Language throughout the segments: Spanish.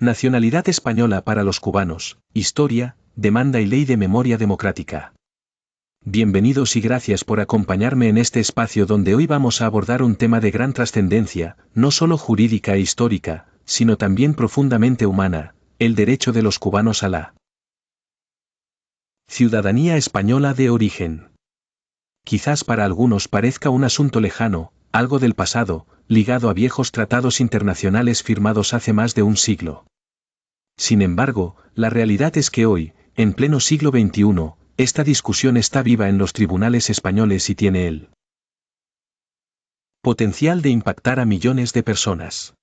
Nacionalidad española para los cubanos, historia, demanda y ley de memoria democrática. Bienvenidos y gracias por acompañarme en este espacio donde hoy vamos a abordar un tema de gran trascendencia, no solo jurídica e histórica, sino también profundamente humana, el derecho de los cubanos a la ciudadanía española de origen. Quizás para algunos parezca un asunto lejano, algo del pasado, ligado a viejos tratados internacionales firmados hace más de un siglo. Sin embargo, la realidad es que hoy, en pleno siglo XXI, esta discusión está viva en los tribunales españoles y tiene el potencial de impactar a millones de personas.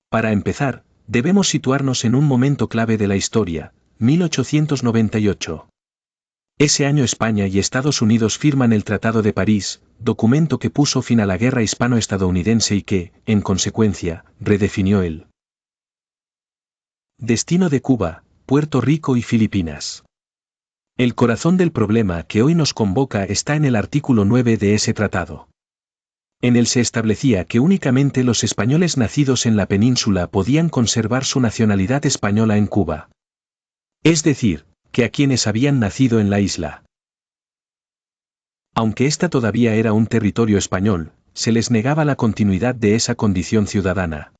Para empezar, debemos situarnos en un momento clave de la historia, 1898. Ese año España y Estados Unidos firman el Tratado de París, documento que puso fin a la guerra hispano-estadounidense y que, en consecuencia, redefinió el destino de Cuba, Puerto Rico y Filipinas. El corazón del problema que hoy nos convoca está en el artículo 9 de ese tratado. En él se establecía que únicamente los españoles nacidos en la península podían conservar su nacionalidad española en Cuba. Es decir, que a quienes habían nacido en la isla, aunque ésta todavía era un territorio español, se les negaba la continuidad de esa condición ciudadana.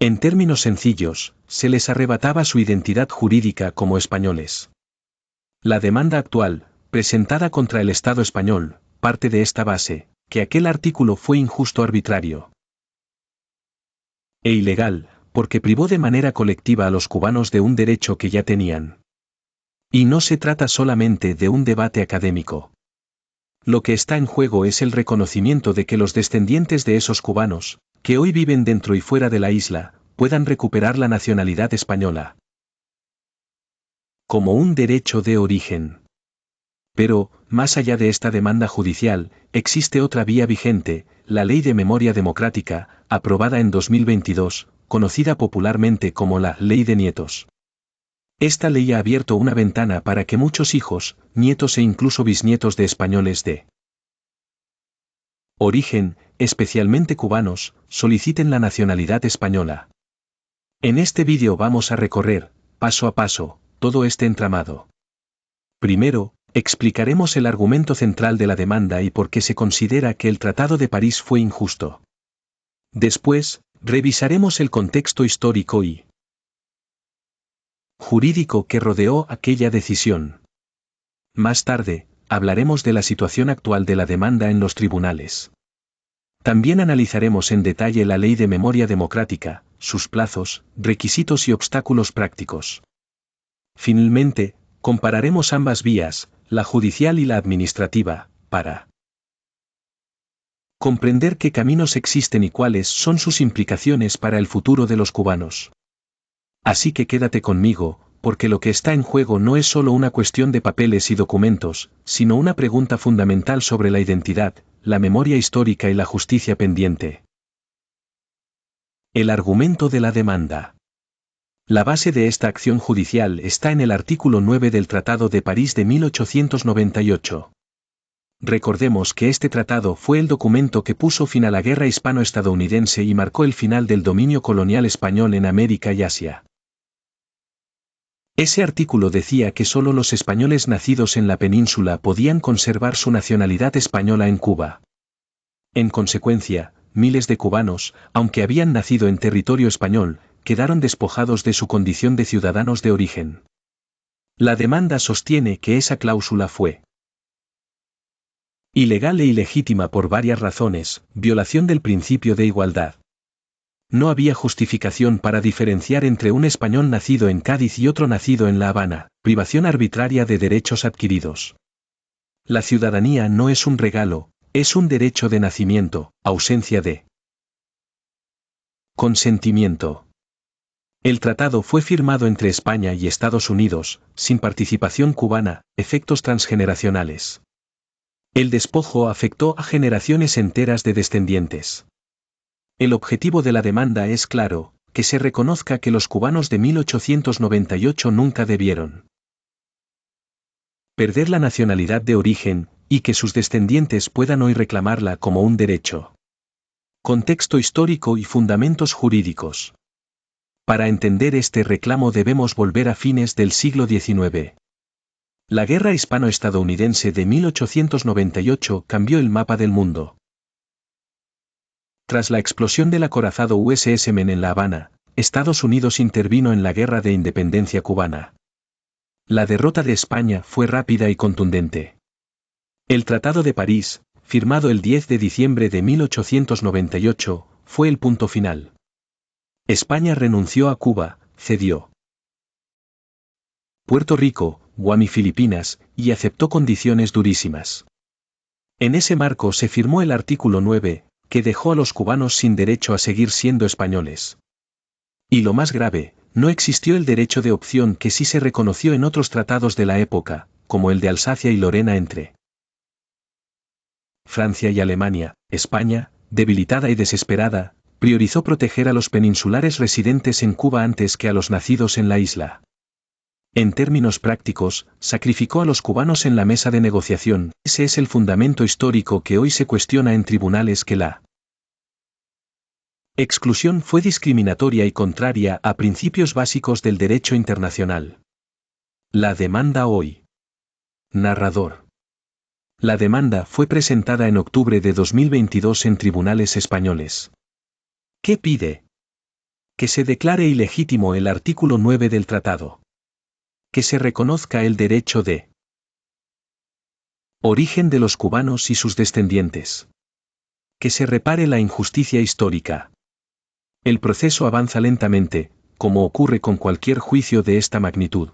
En términos sencillos, se les arrebataba su identidad jurídica como españoles. La demanda actual, presentada contra el Estado español, parte de esta base, que aquel artículo fue injusto, arbitrario e ilegal, porque privó de manera colectiva a los cubanos de un derecho que ya tenían. Y no se trata solamente de un debate académico. Lo que está en juego es el reconocimiento de que los descendientes de esos cubanos, que hoy viven dentro y fuera de la isla, puedan recuperar la nacionalidad española como un derecho de origen. Pero, más allá de esta demanda judicial, existe otra vía vigente, la Ley de Memoria Democrática, aprobada en 2022, conocida popularmente como la Ley de Nietos. Esta ley ha abierto una ventana para que muchos hijos, nietos e incluso bisnietos de españoles de origen, especialmente cubanos, soliciten la nacionalidad española. En este vídeo vamos a recorrer, paso a paso, todo este entramado. Primero, explicaremos el argumento central de la demanda y por qué se considera que el Tratado de París fue injusto. Después, revisaremos el contexto histórico y jurídico que rodeó aquella decisión. Más tarde, hablaremos de la situación actual de la demanda en los tribunales. También analizaremos en detalle la Ley de Memoria Democrática, sus plazos, requisitos y obstáculos prácticos. Finalmente, compararemos ambas vías, la judicial y la administrativa, para comprender qué caminos existen y cuáles son sus implicaciones para el futuro de los cubanos. Así que quédate conmigo, porque lo que está en juego no es solo una cuestión de papeles y documentos, sino una pregunta fundamental sobre la identidad, la memoria histórica y la justicia pendiente. El argumento de la demanda. La base de esta acción judicial está en el artículo 9 del Tratado de París de 1898. Recordemos que este tratado fue el documento que puso fin a la guerra hispano-estadounidense y marcó el final del dominio colonial español en América y Asia. Ese artículo decía que solo los españoles nacidos en la península podían conservar su nacionalidad española en Cuba. En consecuencia, miles de cubanos, aunque habían nacido en territorio español, quedaron despojados de su condición de ciudadanos de origen. La demanda sostiene que esa cláusula fue ilegal e ilegítima por varias razones: violación del principio de igualdad. No había justificación para diferenciar entre un español nacido en Cádiz y otro nacido en La Habana, privación arbitraria de derechos adquiridos. La ciudadanía no es un regalo, es un derecho de nacimiento, ausencia de consentimiento. El tratado fue firmado entre España y Estados Unidos, sin participación cubana, efectos transgeneracionales. El despojo afectó a generaciones enteras de descendientes. El objetivo de la demanda es claro, que se reconozca que los cubanos de 1898 nunca debieron perder la nacionalidad de origen, y que sus descendientes puedan hoy reclamarla como un derecho. Contexto histórico y fundamentos jurídicos. Para entender este reclamo debemos volver a fines del siglo XIX. La Guerra Hispano-Estadounidense de 1898 cambió el mapa del mundo. Tras la explosión del acorazado USS Maine en La Habana, Estados Unidos intervino en la Guerra de Independencia cubana. La derrota de España fue rápida y contundente. El Tratado de París, firmado el 10 de diciembre de 1898, fue el punto final. España renunció a Cuba, cedió Puerto Rico, Guam y Filipinas, y aceptó condiciones durísimas. En ese marco se firmó el artículo 9, que dejó a los cubanos sin derecho a seguir siendo españoles. Y lo más grave, no existió el derecho de opción que sí se reconoció en otros tratados de la época, como el de Alsacia y Lorena entre Francia y Alemania. España, debilitada y desesperada, priorizó proteger a los peninsulares residentes en Cuba antes que a los nacidos en la isla. En términos prácticos, sacrificó a los cubanos en la mesa de negociación. Ese es el fundamento histórico que hoy se cuestiona en tribunales que la exclusión fue discriminatoria y contraria a principios básicos del derecho internacional. La demanda hoy. Narrador. La demanda fue presentada en octubre de 2022 en tribunales españoles. ¿Qué pide? Que se declare ilegítimo el artículo 9 del tratado. Que se reconozca el derecho de origen de los cubanos y sus descendientes. Que se repare la injusticia histórica. El proceso avanza lentamente, como ocurre con cualquier juicio de esta magnitud.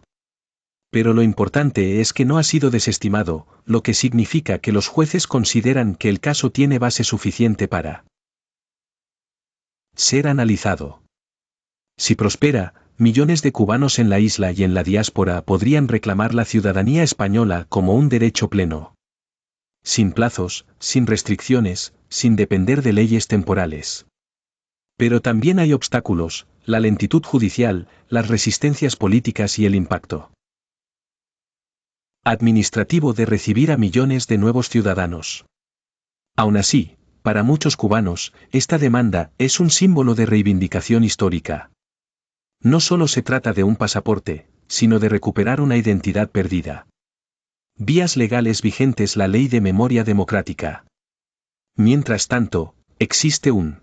Pero lo importante es que no ha sido desestimado, lo que significa que los jueces consideran que el caso tiene base suficiente para ser analizado. Si prospera, millones de cubanos en la isla y en la diáspora podrían reclamar la ciudadanía española como un derecho pleno. Sin plazos, sin restricciones, sin depender de leyes temporales. Pero también hay obstáculos, la lentitud judicial, las resistencias políticas y el impacto administrativo de recibir a millones de nuevos ciudadanos. Aún así, para muchos cubanos, esta demanda es un símbolo de reivindicación histórica. No solo se trata de un pasaporte, sino de recuperar una identidad perdida. Vías legales vigentes: la Ley de Memoria Democrática. Mientras tanto, existe un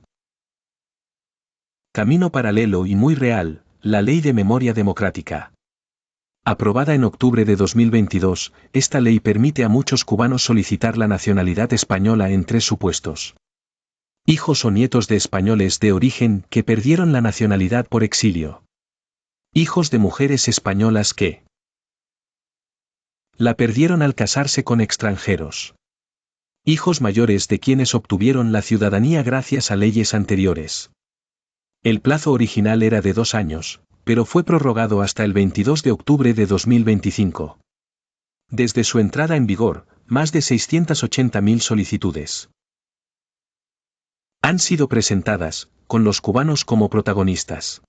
camino paralelo y muy real, la Ley de Memoria Democrática. Aprobada en octubre de 2022, esta ley permite a muchos cubanos solicitar la nacionalidad española en 3 supuestos. Hijos o nietos de españoles de origen que perdieron la nacionalidad por exilio. Hijos de mujeres españolas que la perdieron al casarse con extranjeros. Hijos mayores de quienes obtuvieron la ciudadanía gracias a leyes anteriores. El plazo original era de 2 años, pero fue prorrogado hasta el 22 de octubre de 2025. Desde su entrada en vigor, más de 680.000 solicitudes han sido presentadas, con los cubanos como protagonistas.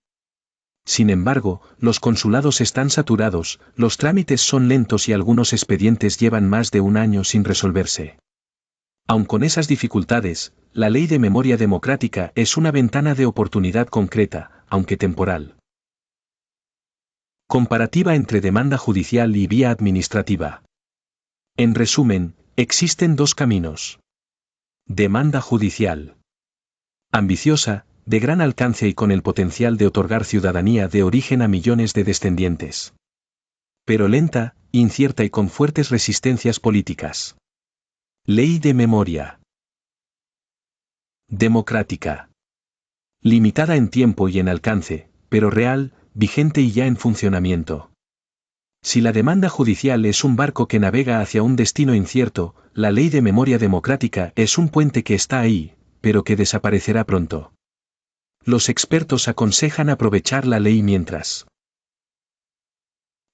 Sin embargo, los consulados están saturados, los trámites son lentos y algunos expedientes llevan más de 1 año sin resolverse. Aun con esas dificultades, la Ley de Memoria Democrática es una ventana de oportunidad concreta, aunque temporal. Comparativa entre demanda judicial y vía administrativa. En resumen, existen 2 caminos. Demanda judicial. Ambiciosa, de gran alcance y con el potencial de otorgar ciudadanía de origen a millones de descendientes. Pero lenta, incierta y con fuertes resistencias políticas. Ley de Memoria Democrática. Limitada en tiempo y en alcance, pero real, vigente y ya en funcionamiento. Si la demanda judicial es un barco que navega hacia un destino incierto, la Ley de Memoria Democrática es un puente que está ahí, pero que desaparecerá pronto. Los expertos aconsejan aprovechar la ley mientras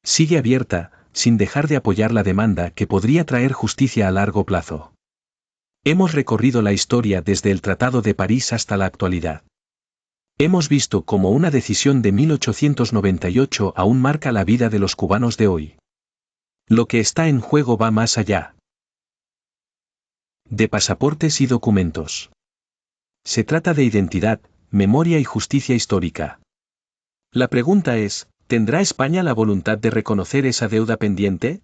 sigue abierta, sin dejar de apoyar la demanda que podría traer justicia a largo plazo. Hemos recorrido la historia desde el Tratado de París hasta la actualidad. Hemos visto cómo una decisión de 1898 aún marca la vida de los cubanos de hoy. Lo que está en juego va más allá de pasaportes y documentos. Se trata de identidad, memoria y justicia histórica. La pregunta es, ¿tendrá España la voluntad de reconocer esa deuda pendiente?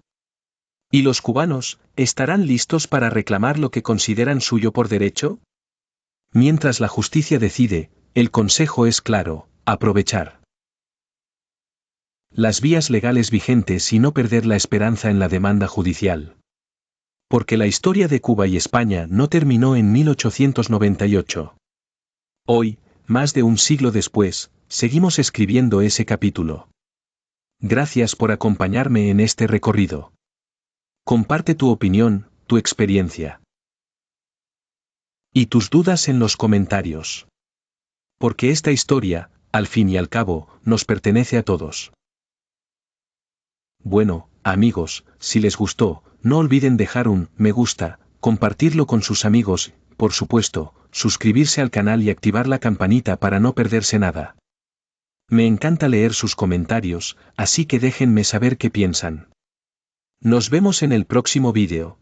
¿Y los cubanos, estarán listos para reclamar lo que consideran suyo por derecho? Mientras la justicia decide, el consejo es claro, aprovechar las vías legales vigentes y no perder la esperanza en la demanda judicial. Porque la historia de Cuba y España no terminó en 1898. Hoy, más de un siglo después, seguimos escribiendo ese capítulo. Gracias por acompañarme en este recorrido. Comparte tu opinión, tu experiencia y tus dudas en los comentarios. Porque esta historia, al fin y al cabo, nos pertenece a todos. Bueno, amigos, si les gustó, no olviden dejar un me gusta, compartirlo con sus amigos, por supuesto, suscribirse al canal y activar la campanita para no perderse nada. Me encanta leer sus comentarios, así que déjenme saber qué piensan. Nos vemos en el próximo vídeo.